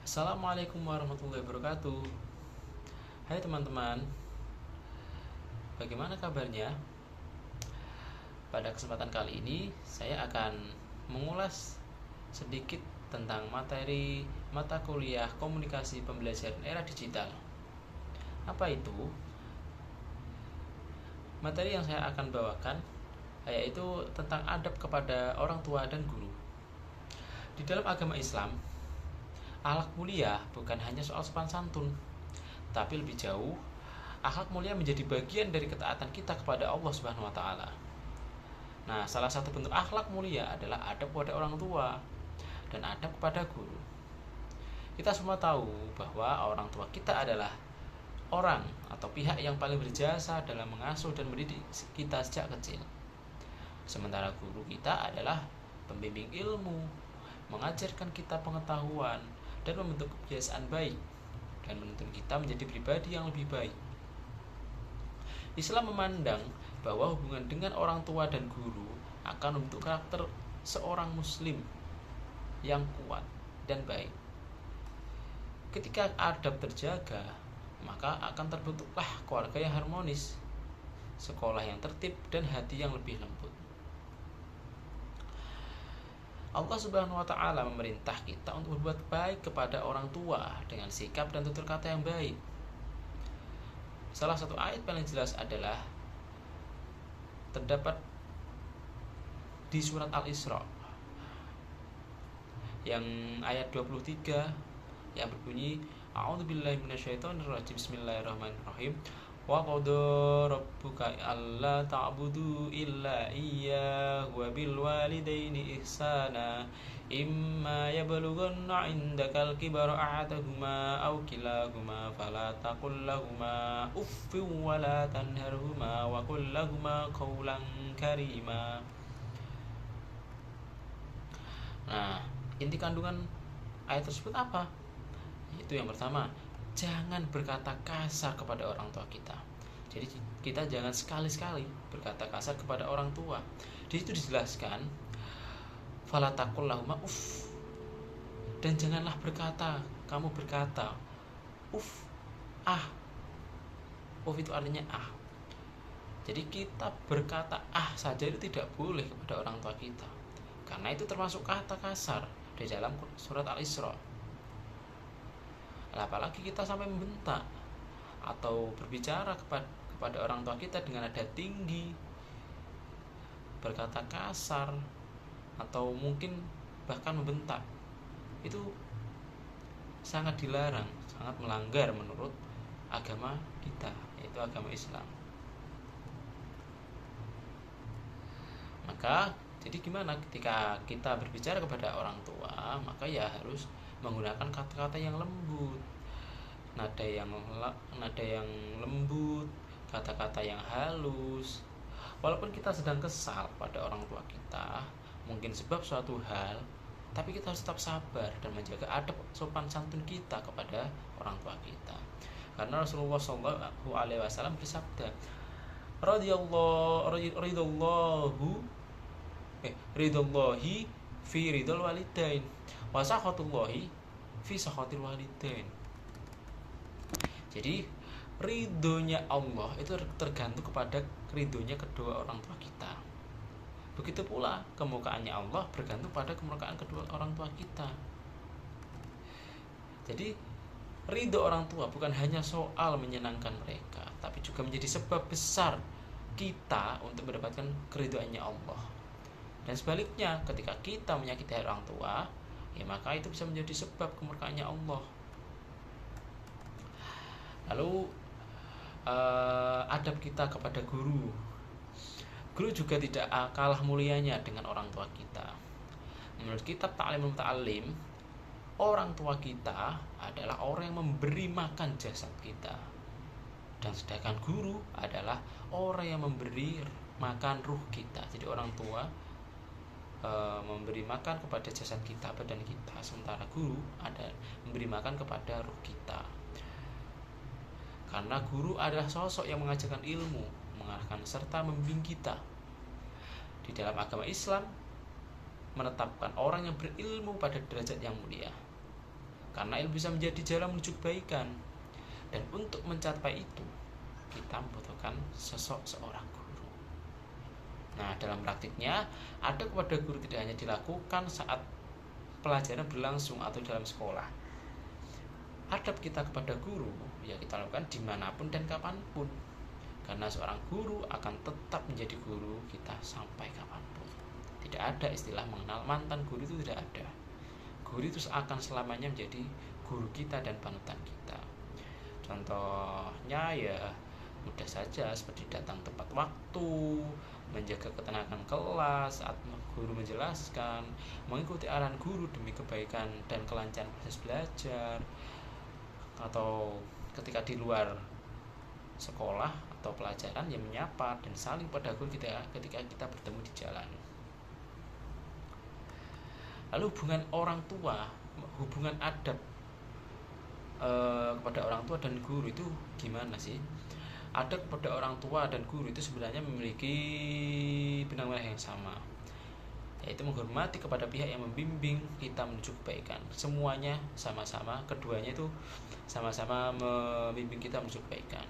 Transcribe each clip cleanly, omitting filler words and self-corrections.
Assalamualaikum warahmatullahi wabarakatuh. Hai teman-teman, bagaimana kabarnya? Pada kesempatan kali ini saya akan mengulas sedikit tentang materi mata kuliah komunikasi pembelajaran era digital. Apa itu? Materi yang saya akan bawakan yaitu tentang adab kepada orang tua dan guru. Di dalam agama Islam, akhlak mulia bukan hanya soal sopan santun, tapi lebih jauh, akhlak mulia menjadi bagian dari ketaatan kita kepada Allah Subhanahu wa taala. Nah, salah satu bentuk akhlak mulia adalah adab kepada orang tua dan adab kepada guru. Kita semua tahu bahwa orang tua kita adalah orang atau pihak yang paling berjasa dalam mengasuh dan mendidik kita sejak kecil. Sementara guru kita adalah pembimbing ilmu, mengajarkan kita pengetahuan dan membentuk kebiasaan baik dan menuntun kita menjadi pribadi yang lebih baik. Islam memandang bahwa hubungan dengan orang tua dan guru akan membentuk karakter seorang muslim yang kuat dan baik. Ketika adab terjaga, maka akan terbentuklah keluarga yang harmonis, sekolah yang tertib, dan hati yang lebih lembut. Allah Subhanahu wa taala memerintah kita untuk berbuat baik kepada orang tua dengan sikap dan tutur kata yang baik. Salah satu ayat paling jelas adalah terdapat di surat Al-Isra yang ayat 23 yang berbunyi A'udzubillahi minasyaitonirrajim. Bismillahirrahmanirrahim. Wa qada rabbuka alla ta'budu illa iyyahu wa bil walidaini ihsana imma yablughanna 'indakal kibara ahaduhuma aw kilahuma fala taqul lahumu uffin wa la tanharhuma wa qul lahumu qawlan karima. Nah, inti kandungan ayat tersebut apa? Itu yang pertama, jangan berkata kasar kepada orang tua kita. Jadi kita jangan sekali-sekali berkata kasar kepada orang tua. Di situ dijelaskan, fala taqul lahuma uff. Dan janganlah kamu berkata uff, ah. Uff itu artinya ah. Jadi kita berkata ah saja itu tidak boleh kepada orang tua kita. Karena itu termasuk kata kasar di dalam surat Al-Isra. Apalagi kita sampai membentak atau berbicara kepada orang tua kita dengan nada tinggi, berkata kasar, atau mungkin bahkan membentak, itu sangat dilarang, sangat melanggar menurut agama kita, yaitu agama Islam. Maka jadi gimana ketika kita berbicara kepada orang tua, maka ya harus menggunakan kata-kata yang lembut, nada yang lembut, kata-kata yang halus. Walaupun kita sedang kesal pada orang tua kita, mungkin sebab suatu hal, tapi kita harus tetap sabar dan menjaga adab sopan santun kita kepada orang tua kita. Karena Rasulullah SAW bersabda, ridhallahi fi ridhal walidain wa sakhatullahi fi sakhatil walidain. Jadi ridhonya Allah itu tergantung kepada ridhonya kedua orang tua kita. Begitu pula kemurkaannya Allah bergantung pada kemurkaan kedua orang tua kita. Jadi ridho orang tua bukan hanya soal menyenangkan mereka, tapi juga menjadi sebab besar kita untuk mendapatkan keridhoannya Allah. Dan sebaliknya, ketika kita menyakiti orang tua, ya maka itu bisa menjadi sebab kemurkaannya Allah. Lalu adab kita kepada guru. Guru juga tidak kalah mulianya dengan orang tua kita. Menurut kitab Ta'limul Muta'allim, orang tua kita adalah orang yang memberi makan jasad kita. Dan sedangkan guru adalah orang yang memberi makan ruh kita. Jadi orang tua memberi makan kepada jasad kita, badan kita, sementara guru ada memberi makan kepada ruh kita. Karena guru adalah sosok yang mengajarkan ilmu, mengarahkan serta membimbing kita. Di dalam agama Islam menetapkan orang yang berilmu pada derajat yang mulia. karena ilmu bisa menjadi jalan menuju kebaikan. Dan untuk mencapai itu kita membutuhkan sosok seorang guru. Nah, dalam praktiknya adab kepada guru tidak hanya dilakukan saat pelajaran berlangsung atau dalam sekolah. Adab kita kepada guru ya kita lakukan dimanapun dan kapanpun, karena seorang guru akan tetap menjadi guru kita sampai kapanpun. Tidak ada istilah mengenal mantan guru, itu tidak ada. Guru itu akan selamanya menjadi guru kita dan panutan kita. Contohnya ya mudah saja, seperti datang tepat waktu, menjaga ketenangan kelas saat guru menjelaskan, mengikuti arahan guru demi kebaikan dan kelancaran proses belajar, atau ketika di luar sekolah atau pelajaran yang menyapa dan saling pada guru kita ketika kita bertemu di jalan. Lalu hubungan orang tua, hubungan adab kepada orang tua dan guru itu gimana sih? Adab kepada orang tua dan guru itu sebenarnya memiliki benang merah yang sama, yaitu menghormati kepada pihak yang membimbing kita menuju kebaikan. Semuanya sama-sama, keduanya itu sama-sama membimbing kita menuju kebaikan.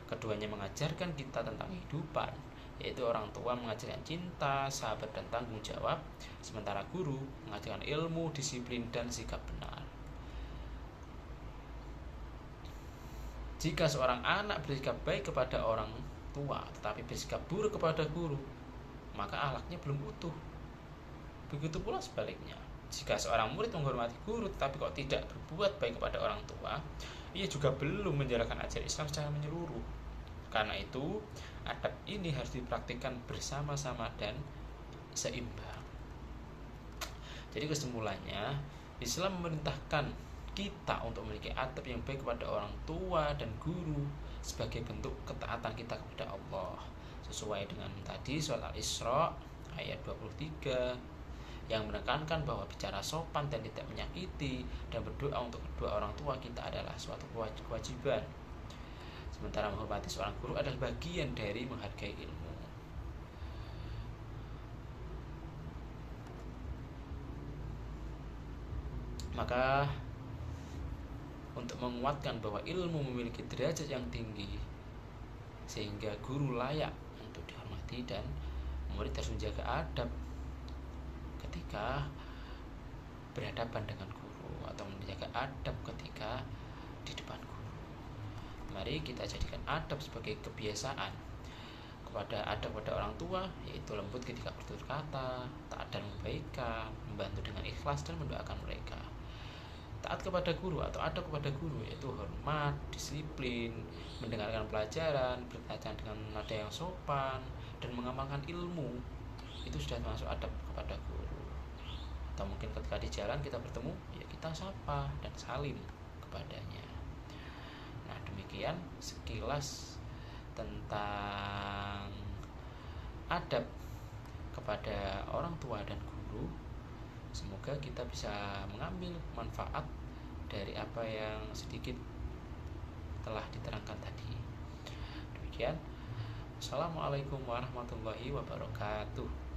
Keduanya mengajarkan kita tentang kehidupan, yaitu orang tua mengajarkan cinta, sahabat, dan tanggung jawab, sementara guru mengajarkan ilmu, disiplin, dan sikap benar. Jika seorang anak bersikap baik kepada orang tua tetapi bersikap buruk kepada guru, maka akhlaknya belum utuh. Begitu pula sebaliknya, jika seorang murid menghormati guru tetapi kok tidak berbuat baik kepada orang tua, ia juga belum menjalankan ajaran Islam secara menyeluruh. Karena itu, adab ini harus dipraktikkan bersama-sama dan seimbang. Jadi kesimpulannya, Islam memerintahkan kita untuk memiliki adab yang baik kepada orang tua dan guru sebagai bentuk ketaatan kita kepada Allah, sesuai dengan tadi surat Al-Isra ayat 23 yang menekankan bahwa bicara sopan dan tidak menyakiti dan berdoa untuk kedua orang tua kita adalah suatu kewajiban. Sementara menghormati seorang guru adalah bagian dari menghargai ilmu. Maka untuk menguatkan bahwa ilmu memiliki derajat yang tinggi sehingga guru layak untuk dihormati dan murid harus menjaga adab ketika berhadapan dengan guru atau menjaga adab ketika di depan guru. Mari kita jadikan adab sebagai kebiasaan. Kepada adab pada orang tua yaitu lembut ketika bertutur kata, taat dan kebaikan, membantu dengan ikhlas dan mendoakan mereka. Taat kepada guru atau adab kepada guru yaitu hormat, disiplin, mendengarkan pelajaran, bertanya dengan nada yang sopan, dan mengamalkan ilmu. Itu sudah masuk adab kepada guru. Atau mungkin ketika di jalan kita bertemu, ya kita sapa dan salim kepadanya. Nah, demikian sekilas tentang adab kepada orang tua dan guru. Semoga kita bisa mengambil manfaat dari apa yang sedikit telah diterangkan tadi. Demikian. Assalamualaikum warahmatullahi wabarakatuh.